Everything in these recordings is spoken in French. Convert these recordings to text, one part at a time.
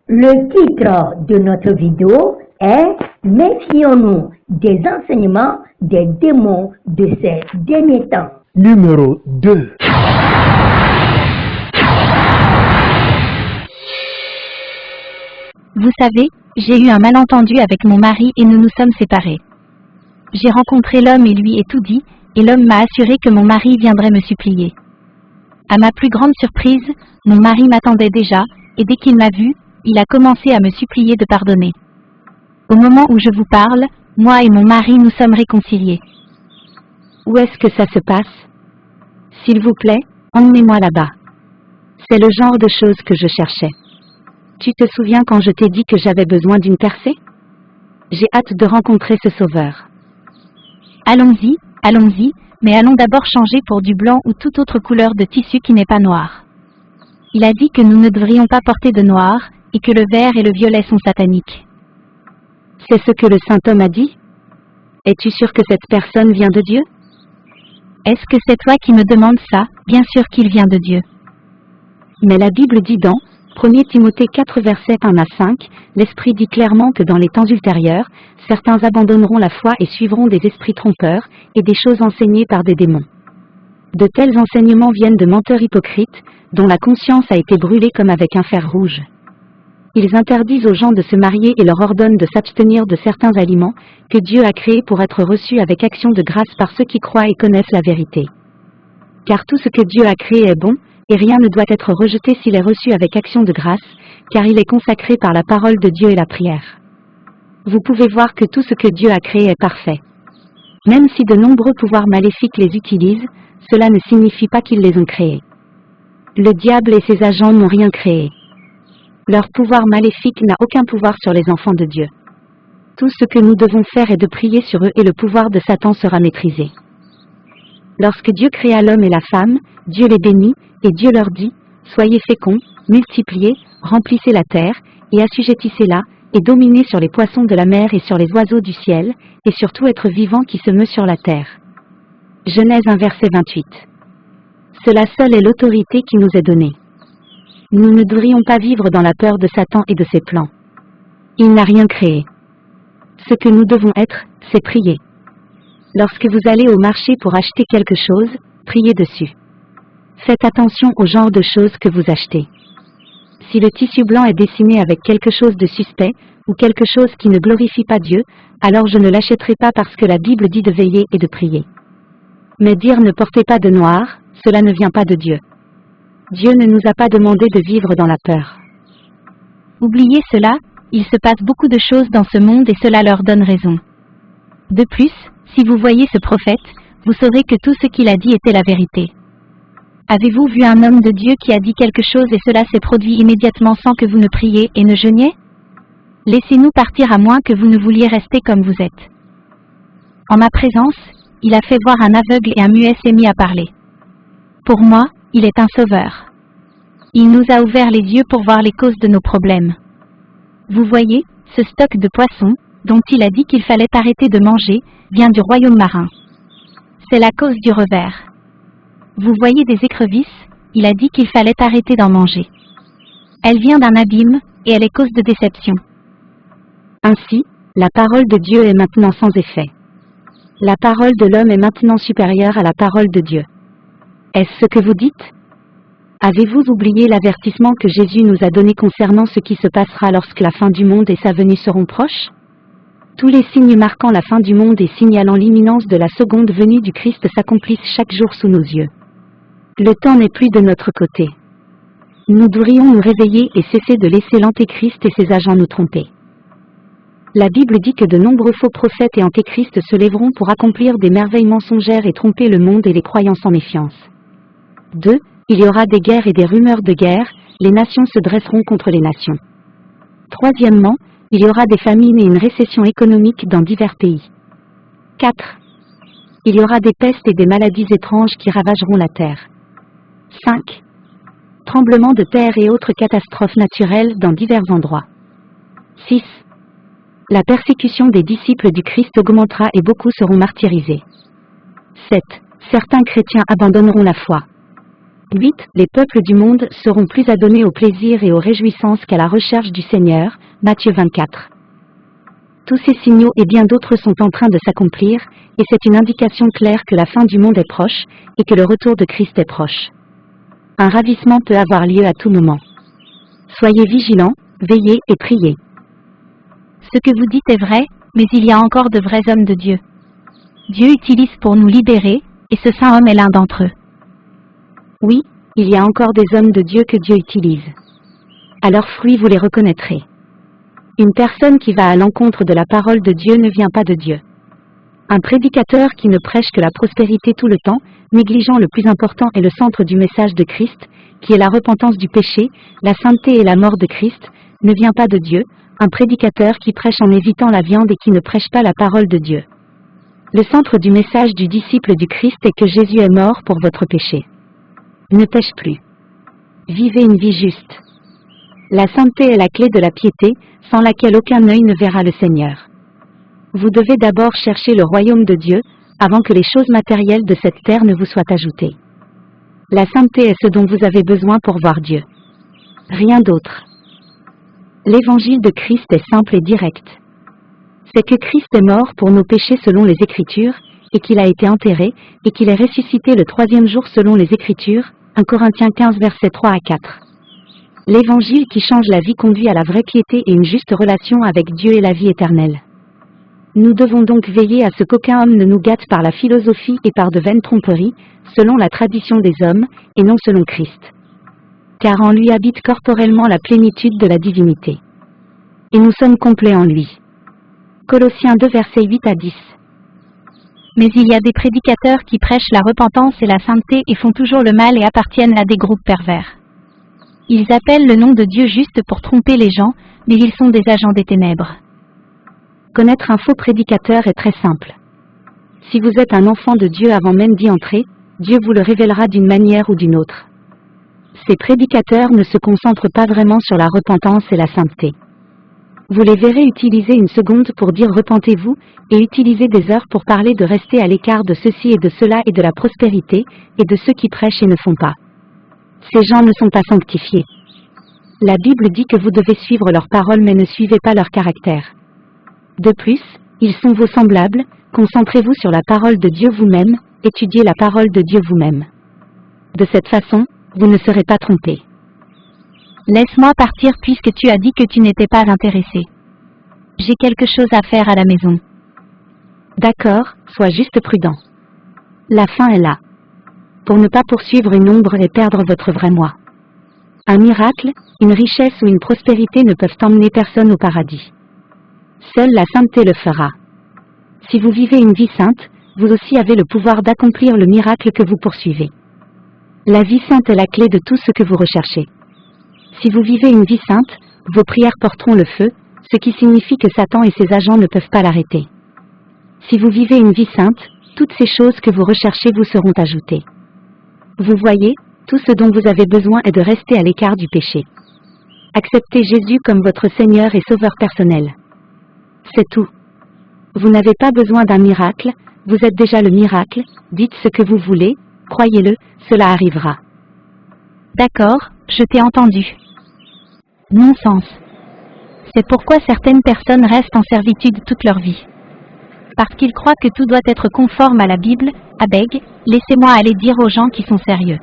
Le titre de notre vidéo est Méfions-nous des enseignements des démons de ces derniers temps. Numéro 2. Vous savez, j'ai eu un malentendu avec mon mari et nous nous sommes séparés. J'ai rencontré l'homme et lui ai tout dit, et l'homme m'a assuré que mon mari viendrait me supplier. À ma plus grande surprise, mon mari m'attendait déjà, et dès qu'il m'a vu, il a commencé à me supplier de pardonner. Au moment où je vous parle, moi et mon mari nous sommes réconciliés. Où est-ce que ça se passe? S'il vous plaît, emmenez-moi là-bas. C'est le genre de choses que je cherchais. Tu te souviens quand je t'ai dit que j'avais besoin d'une percée? J'ai hâte de rencontrer ce sauveur. Allons-y, mais allons d'abord changer pour du blanc ou toute autre couleur de tissu qui n'est pas noir. Il a dit que nous ne devrions pas porter de noir, et que le vert et le violet sont sataniques. C'est ce que le saint homme a dit? Es-tu sûr que cette personne vient de Dieu? Est-ce que c'est toi qui me demandes ça? Bien sûr qu'il vient de Dieu. Mais la Bible dit dans 1 Timothée 4 versets 1 à 5, l'Esprit dit clairement que dans les temps ultérieurs, certains abandonneront la foi et suivront des esprits trompeurs et des choses enseignées par des démons. De tels enseignements viennent de menteurs hypocrites, dont la conscience a été brûlée comme avec un fer rouge. Ils interdisent aux gens de se marier et leur ordonnent de s'abstenir de certains aliments que Dieu a créés pour être reçus avec action de grâce par ceux qui croient et connaissent la vérité. Car tout ce que Dieu a créé est bon, et rien ne doit être rejeté s'il est reçu avec action de grâce, car il est consacré par la parole de Dieu et la prière. Vous pouvez voir que tout ce que Dieu a créé est parfait. Même si de nombreux pouvoirs maléfiques les utilisent, cela ne signifie pas qu'ils les ont créés. Le diable et ses agents n'ont rien créé. Leur pouvoir maléfique n'a aucun pouvoir sur les enfants de Dieu. Tout ce que nous devons faire est de prier sur eux et le pouvoir de Satan sera maîtrisé. Lorsque Dieu créa l'homme et la femme, Dieu les bénit, et Dieu leur dit, « Soyez féconds, multipliez, remplissez la terre, et assujettissez-la, et dominez sur les poissons de la mer et sur les oiseaux du ciel, et sur tout être vivant qui se meut sur la terre. » Genèse 1 verset 28. Cela seul est l'autorité qui nous est donnée. Nous ne devrions pas vivre dans la peur de Satan et de ses plans. Il n'a rien créé. Ce que nous devons être, c'est prier. Lorsque vous allez au marché pour acheter quelque chose, priez dessus. Faites attention au genre de choses que vous achetez. Si le tissu blanc est dessiné avec quelque chose de suspect, ou quelque chose qui ne glorifie pas Dieu, alors je ne l'achèterai pas parce que la Bible dit de veiller et de prier. Mais dire ne portez pas de noir, cela ne vient pas de Dieu. Dieu ne nous a pas demandé de vivre dans la peur. Oubliez cela, il se passe beaucoup de choses dans ce monde et cela leur donne raison. De plus, si vous voyez ce prophète, vous saurez que tout ce qu'il a dit était la vérité. Avez-vous vu un homme de Dieu qui a dit quelque chose et cela s'est produit immédiatement sans que vous ne priez et ne jeûniez? Laissez-nous partir à moins que vous ne vouliez rester comme vous êtes. En ma présence, il a fait voir un aveugle et un muet s'est mis à parler. Pour moi, il est un sauveur. Il nous a ouvert les yeux pour voir les causes de nos problèmes. Vous voyez, ce stock de poissons, dont il a dit qu'il fallait arrêter de manger, vient du royaume marin. C'est la cause du revers. Vous voyez des écrevisses, il a dit qu'il fallait arrêter d'en manger. Elle vient d'un abîme, et elle est cause de déception. Ainsi, la parole de Dieu est maintenant sans effet. La parole de l'homme est maintenant supérieure à la parole de Dieu. Est-ce ce que vous dites? Avez-vous oublié l'avertissement que Jésus nous a donné concernant ce qui se passera lorsque la fin du monde et sa venue seront proches? Tous les signes marquant la fin du monde et signalant l'imminence de la seconde venue du Christ s'accomplissent chaque jour sous nos yeux. Le temps n'est plus de notre côté. Nous devrions nous réveiller et cesser de laisser l'Antéchrist et ses agents nous tromper. La Bible dit que de nombreux faux prophètes et antéchrists se lèveront pour accomplir des merveilles mensongères et tromper le monde et les croyants sans méfiance. 2. Il y aura des guerres et des rumeurs de guerre, les nations se dresseront contre les nations. Troisièmement, il y aura des famines et une récession économique dans divers pays. 4. Il y aura des pestes et des maladies étranges qui ravageront la terre. 5. Tremblements de terre et autres catastrophes naturelles dans divers endroits. 6. La persécution des disciples du Christ augmentera et beaucoup seront martyrisés. 7. Certains chrétiens abandonneront la foi. 8. Les peuples du monde seront plus adonnés au plaisir et aux réjouissances qu'à la recherche du Seigneur. Matthieu 24. Tous ces signaux et bien d'autres sont en train de s'accomplir, et c'est une indication claire que la fin du monde est proche, et que le retour de Christ est proche. Un ravissement peut avoir lieu à tout moment. Soyez vigilants, veillez et priez. Ce que vous dites est vrai, mais il y a encore de vrais hommes de Dieu. Dieu utilise pour nous libérer, et ce saint homme est l'un d'entre eux. Oui, il y a encore des hommes de Dieu que Dieu utilise. À leurs fruits vous les reconnaîtrez. Une personne qui va à l'encontre de la parole de Dieu ne vient pas de Dieu. Un prédicateur qui ne prêche que la prospérité tout le temps, négligeant le plus important et le centre du message de Christ, qui est la repentance du péché, la sainteté et la mort de Christ, ne vient pas de Dieu, un prédicateur qui prêche en évitant la viande et qui ne prêche pas la parole de Dieu. Le centre du message du disciple du Christ est que Jésus est mort pour votre péché. Ne pêche plus. Vivez une vie juste. La sainteté est la clé de la piété, sans laquelle aucun œil ne verra le Seigneur. Vous devez d'abord chercher le royaume de Dieu, avant que les choses matérielles de cette terre ne vous soient ajoutées. La sainteté est ce dont vous avez besoin pour voir Dieu. Rien d'autre. L'évangile de Christ est simple et direct. C'est que Christ est mort pour nos péchés selon les Écritures, et qu'il a été enterré, et qu'il est ressuscité le 3e jour selon les Écritures, 1 Corinthiens 15 versets 3 à 4. L'évangile qui change la vie conduit à la vraie piété et une juste relation avec Dieu et la vie éternelle. Nous devons donc veiller à ce qu'aucun homme ne nous gâte par la philosophie et par de vaines tromperies, selon la tradition des hommes, et non selon Christ. Car en lui habite corporellement la plénitude de la divinité. Et nous sommes complets en lui. Colossiens 2 versets 8 à 10. Mais il y a des prédicateurs qui prêchent la repentance et la sainteté et font toujours le mal et appartiennent à des groupes pervers. Ils appellent le nom de Dieu juste pour tromper les gens, mais ils sont des agents des ténèbres. Connaître un faux prédicateur est très simple. Si vous êtes un enfant de Dieu avant même d'y entrer, Dieu vous le révélera d'une manière ou d'une autre. Ces prédicateurs ne se concentrent pas vraiment sur la repentance et la sainteté. Vous les verrez utiliser une seconde pour dire repentez-vous, et utiliser des heures pour parler de rester à l'écart de ceci et de cela et de la prospérité, et de ceux qui prêchent et ne font pas. Ces gens ne sont pas sanctifiés. La Bible dit que vous devez suivre leurs paroles mais ne suivez pas leur caractère. De plus, ils sont vos semblables, concentrez-vous sur la parole de Dieu vous-même, étudiez la parole de Dieu vous-même. De cette façon, vous ne serez pas trompés. Laisse-moi partir puisque tu as dit que tu n'étais pas intéressé. J'ai quelque chose à faire à la maison. D'accord, sois juste prudent. La fin est là. Pour ne pas poursuivre une ombre et perdre votre vrai moi. Un miracle, une richesse ou une prospérité ne peuvent emmener personne au paradis. Seule la sainteté le fera. Si vous vivez une vie sainte, vous aussi avez le pouvoir d'accomplir le miracle que vous poursuivez. La vie sainte est la clé de tout ce que vous recherchez. Si vous vivez une vie sainte, vos prières porteront le feu, ce qui signifie que Satan et ses agents ne peuvent pas l'arrêter. Si vous vivez une vie sainte, toutes ces choses que vous recherchez vous seront ajoutées. Vous voyez, tout ce dont vous avez besoin est de rester à l'écart du péché. Acceptez Jésus comme votre Seigneur et Sauveur personnel. C'est tout. Vous n'avez pas besoin d'un miracle, vous êtes déjà le miracle, dites ce que vous voulez, croyez-le, cela arrivera. D'accord, je t'ai entendu. Non-sens. C'est pourquoi certaines personnes restent en servitude toute leur vie. Parce qu'ils croient que tout doit être conforme à la Bible, à beg, laissez-moi aller dire aux gens qui sont sérieux.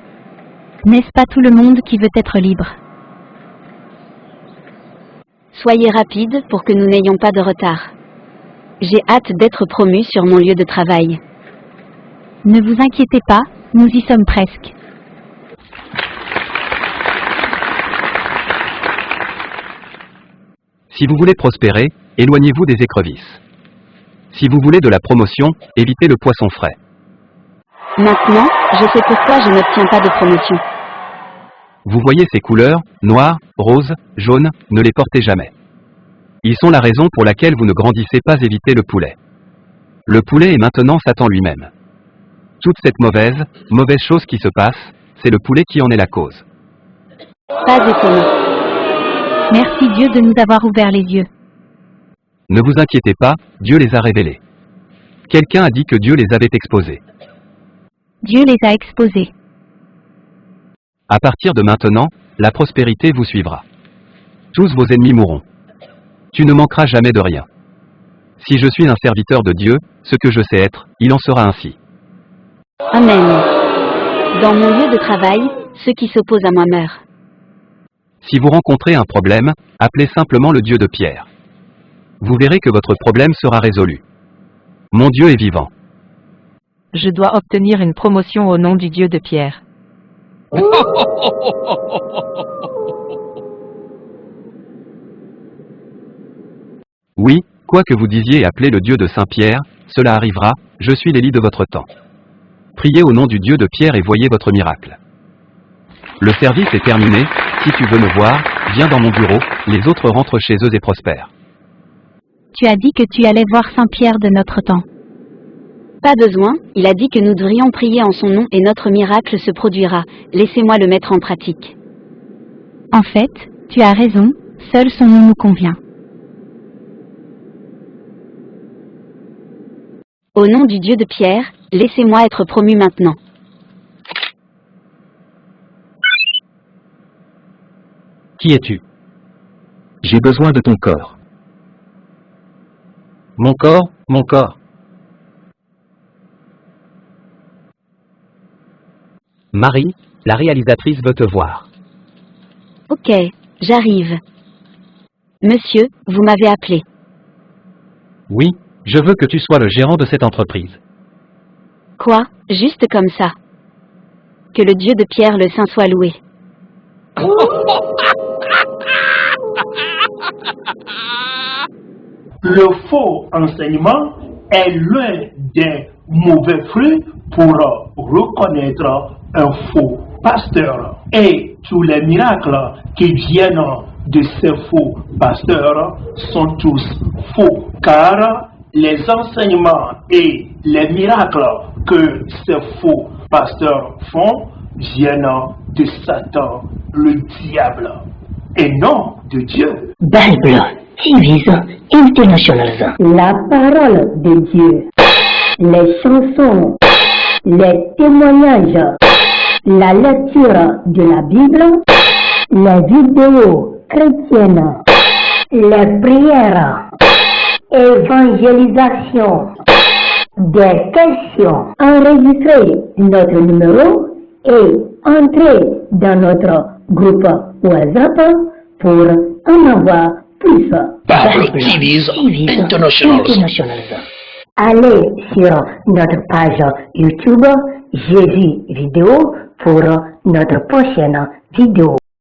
N'est-ce pas tout le monde qui veut être libre? Soyez rapide pour que nous n'ayons pas de retard. J'ai hâte d'être promu sur mon lieu de travail. Ne vous inquiétez pas, nous y sommes presque. Si vous voulez prospérer, éloignez-vous des écrevisses. Si vous voulez de la promotion, évitez le poisson frais. Maintenant, je sais pourquoi je n'obtiens pas de promotion. Vous voyez ces couleurs, noir, rose, jaune, ne les portez jamais. Ils sont la raison pour laquelle vous ne grandissez pas. Évitez le poulet. Le poulet est maintenant Satan lui-même. Toute cette mauvaise chose qui se passe, c'est le poulet qui en est la cause. Pas étonnant. Merci Dieu de nous avoir ouvert les yeux. Ne vous inquiétez pas, Dieu les a révélés. Quelqu'un a dit que Dieu les avait exposés. Dieu les a exposés. À partir de maintenant, la prospérité vous suivra. Tous vos ennemis mourront. Tu ne manqueras jamais de rien. Si je suis un serviteur de Dieu, ce que je sais être, il en sera ainsi. Amen. Dans mon lieu de travail, ceux qui s'opposent à moi meurent. Si vous rencontrez un problème, appelez simplement le Dieu de Pierre. Vous verrez que votre problème sera résolu. Mon Dieu est vivant. Je dois obtenir une promotion au nom du Dieu de Pierre. Oui, quoi que vous disiez et appelez le Dieu de Saint-Pierre, cela arrivera, je suis l'Élie de votre temps. Priez au nom du Dieu de Pierre et voyez votre miracle. Le service est terminé, si tu veux me voir, viens dans mon bureau, les autres rentrent chez eux et prospèrent. Tu as dit que tu allais voir Saint-Pierre de notre temps. Pas besoin, il a dit que nous devrions prier en son nom et notre miracle se produira. Laissez-moi le mettre en pratique. En fait, tu as raison, seul son nom nous convient. Au nom du Dieu de Pierre, laissez-moi être promu maintenant. Qui es-tu? J'ai besoin de ton corps. Mon corps, mon corps. Marie, la réalisatrice veut te voir. Ok, j'arrive. Monsieur, vous m'avez appelé. Oui, je veux que tu sois le gérant de cette entreprise. Quoi? Juste comme ça. Que le Dieu de Pierre le Saint soit loué. Le faux enseignement est l'un des mauvais fruits pour reconnaître un faux pasteur. Et tous les miracles qui viennent de ces faux pasteurs sont tous faux, car les enseignements et les miracles que ces faux pasteurs font viennent de Satan, le diable, et non de Dieu. Bible TV International. La parole de Dieu, les chansons, les témoignages, la lecture de la Bible, les vidéos chrétiennes, les prières, évangélisation, des questions. Enregistrez notre numéro et entrez dans notre groupe WhatsApp pour en avoir plus. Bible TV International. Allez sur notre page YouTube Jésus Vidéo pour notre prochaine vidéo.